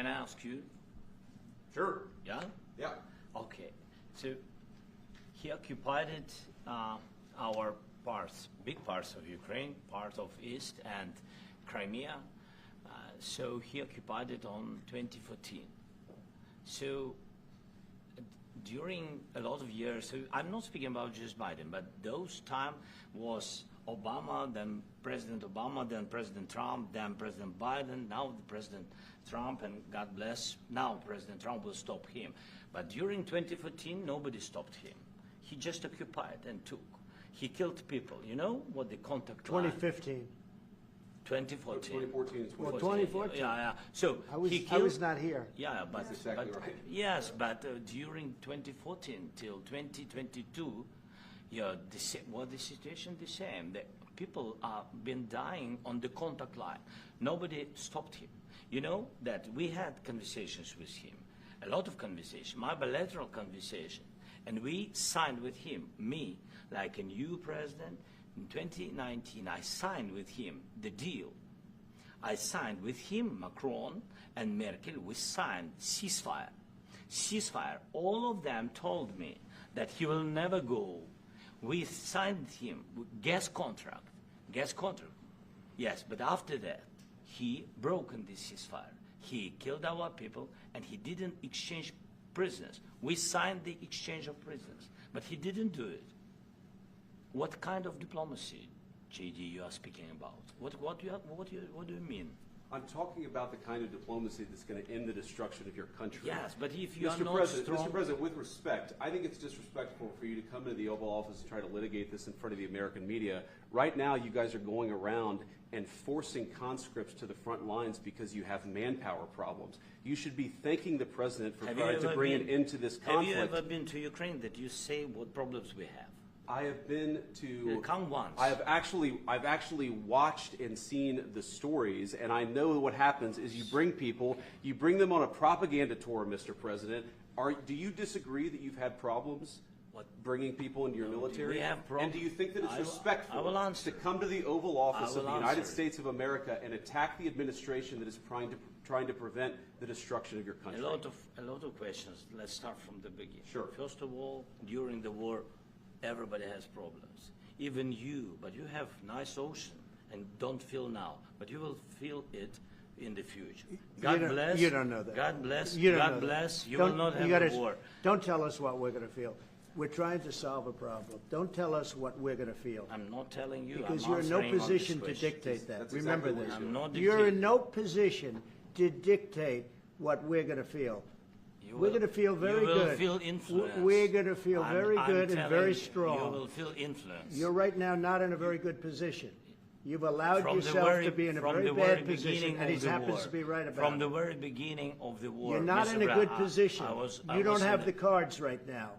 Can I ask you? Sure. Yeah? Yeah. Okay. So he occupied our parts, big parts of Ukraine, part of East and Crimea. So he occupied it on 2014. So during a lot of years, so I'm not speaking about just Biden, but those time was Obama, then President Obama, then President Trump, then President Biden, now the President Trump, and God bless, now President Trump will stop him. But during 2014, nobody stopped him. He just occupied and took. He killed people. You know what the contact 2015. 2014. 2014 is Well, 2014. 2014. Yeah. So I he killed, was not here. Yeah, but, That's exactly but right. yes, but during 2014 till 2022, yeah, the situation the same. The people have been dying on the contact line. Nobody stopped him. You know that we had conversations with him, a lot of conversation, my bilateral conversation, and we signed with him, me, like a new president. In 2019, I signed with him the deal. I signed with him, Macron and Merkel, we signed ceasefire. Ceasefire. All of them told me that he will never go. We signed him gas contract. Gas contract. Yes, but after that, he broken this ceasefire. He killed our people and he didn't exchange prisoners. We signed the exchange of prisoners, but he didn't do it. What kind of diplomacy, JD, you are speaking about? What do you mean? I'm talking about the kind of diplomacy that's going to end the destruction of your country. Yes, but if you are Mr. not President, strong... Mr. President, with respect, I think it's disrespectful for you to come into the Oval Office and try to litigate this in front of the American media. Right now, you guys are going around and forcing conscripts to the front lines because you have manpower problems. You should be thanking the President for trying to bring an end to this conflict. Have you ever been to Ukraine that you say what problems we have? I have been to. Come once. I've actually watched and seen the stories, and I know what happens is you bring them on a propaganda tour, Mr. President. Do you disagree that you've had problems bringing people into your military? We have problems. And do you think that it's respectful to come to the Oval Office of the United States of America and attack the administration that is trying to prevent the destruction of your country? A lot of questions. Let's start from the beginning. Sure. First of all, during the war, everybody has problems. Even you, but you have nice ocean and don't feel now, but you will feel it in the future. God bless. You don't know that. God bless. You don't God know bless. that. You will not have a war. Don't tell us what we're going to feel. We're trying to solve a problem. Don't tell us what we're going to feel. I'm not telling you. Because I'm you're in no answering on this position to question. dictate that. That's Remember exactly this. what I'm not You're dictating. in no position to dictate what we're going to feel. We're going to feel very good. You will feel influence. We're going to feel very good and very You strong. will feel influence. You're right now not in a very good position. You've allowed From the yourself very- to be in a from very the bad very position, beginning and he of the happens war. to be right about From it. the very beginning of the war. You're not Mr. in a Brown, good position. I You don't was have in the cards right now.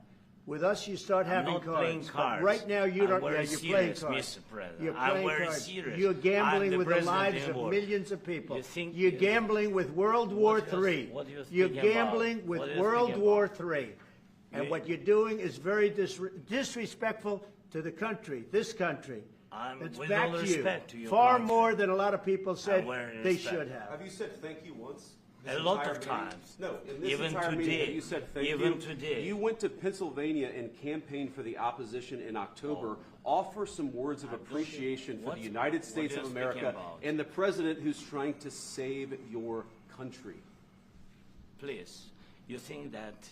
With us, you start having not playing cards. But cards. right now, you I'm don't. very You're playing serious, cards. Mr. President. You're I'm playing very cards. serious. You're I'm gambling the with the president lives in of war. millions of people. You think- You're gambling with World War What do you- III. what do you You're think about? gambling with What do you World think War about? III. And You- what you're doing is very disrespectful to the country, this country. It's with back all to respect to you. your Far country. more than a lot of people said very they respect. should have. Have you said thank you once? A This lot entire of meeting? times. No, in this Even entire meeting, today. have you said thank Even you? today. You went to Pennsylvania and campaigned for the opposition in October. Offer some words of appreciation for What- the United what States you're of speaking America about. and the president who's trying to save your country. Please, you think that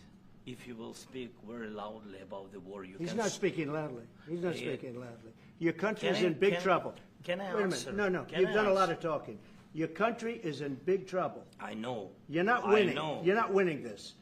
if you will speak very loudly about the war, you He's can... not speaking loudly. He's not Yeah. speaking loudly. Your country is Can I- in big can- trouble. can I Wait a answer? minute. No. Can You've I done a lot answer? of talking. Your country is in big trouble. I know. You're not I winning. know. You're not winning this.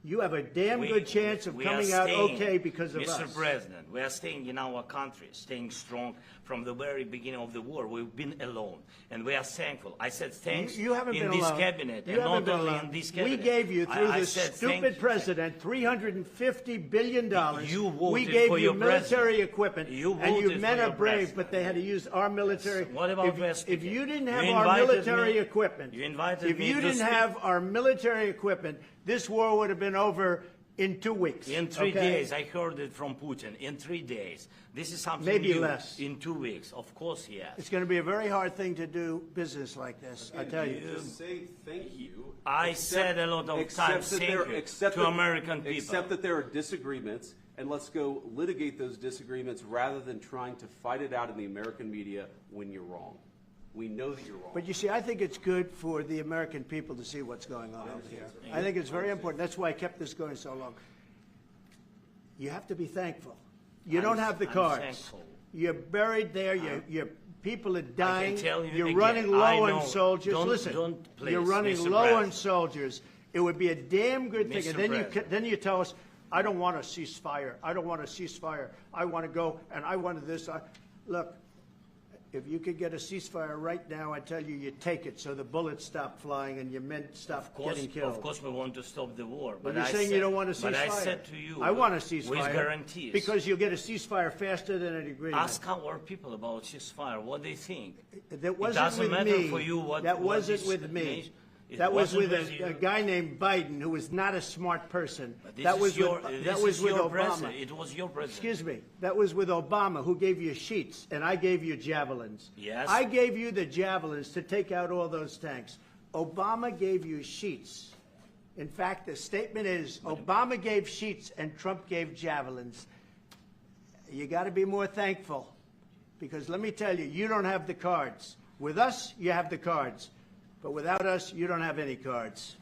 You have a damn good chance of we are coming out staying, okay because of Mr. us. President, we are staying in our country, staying strong from the very beginning of the war. We've been alone, and we are thankful. I said thanks You haven't in been this alone. cabinet, You and haven't not been only alone. in this cabinet. We gave you, through I this said thank stupid you. president, $350 billion. You voted we gave for you your military president. equipment, You and you voted men for are your brave, president. but they had to use our military. What about West If Africa? you didn't You have our invited military me- equipment, you invited if me you to didn't speak. have our military equipment, this war would have been over In 2 weeks. In 3 okay? days, I heard it from Putin. In 3 days. This is something Maybe new. less. In 2 weeks. Of course, yes. It's going to be a very hard thing to do business like this, I tell you. Just say thank you. I said a lot of times thank you to American people. Accept that there are disagreements, and let's go litigate those disagreements rather than trying to fight it out in the American media when you're wrong. We know that you're wrong. But you see, I think it's good for the American people to see what's going on out here. I think it's very important. That's why I kept this going so long. You have to be thankful. You don't have the I'm cards. thankful. You're buried there. Your people are dying. tell you You're again, running I low know. on soldiers. Don't- Listen, don't, please, you're running Mr. low on President. soldiers. It would be a damn good thing. Mr. And then President. then you tell us, I don't want a ceasefire. I don't want a ceasefire. I want to go and I want this. Look, if you could get a ceasefire right now, I tell you, you take it so the bullets stop flying and your men stop getting killed. Of course, we want to stop the war. But But you're I saying said, you don't want a ceasefire. But I said to you, I want a ceasefire. with guarantees. Because you'll get a ceasefire faster than an agreement. Ask our people about ceasefire, what they think. That wasn't it doesn't with matter me. for you what. That what wasn't this with me. nation- it That was wasn't with you. a guy named Biden, who was not a smart person. But this That is was your, with, this that was is with your Obama. president. It was your president. Excuse me. That was with Obama, who gave you sheets, and I gave you javelins. Yes. I gave you the javelins to take out all those tanks. Obama gave you sheets. In fact, the statement is Obama gave sheets and Trump gave javelins. You got to be more thankful, because let me tell you, you don't have the cards. With us, you have the cards. But without us, you don't have any cards.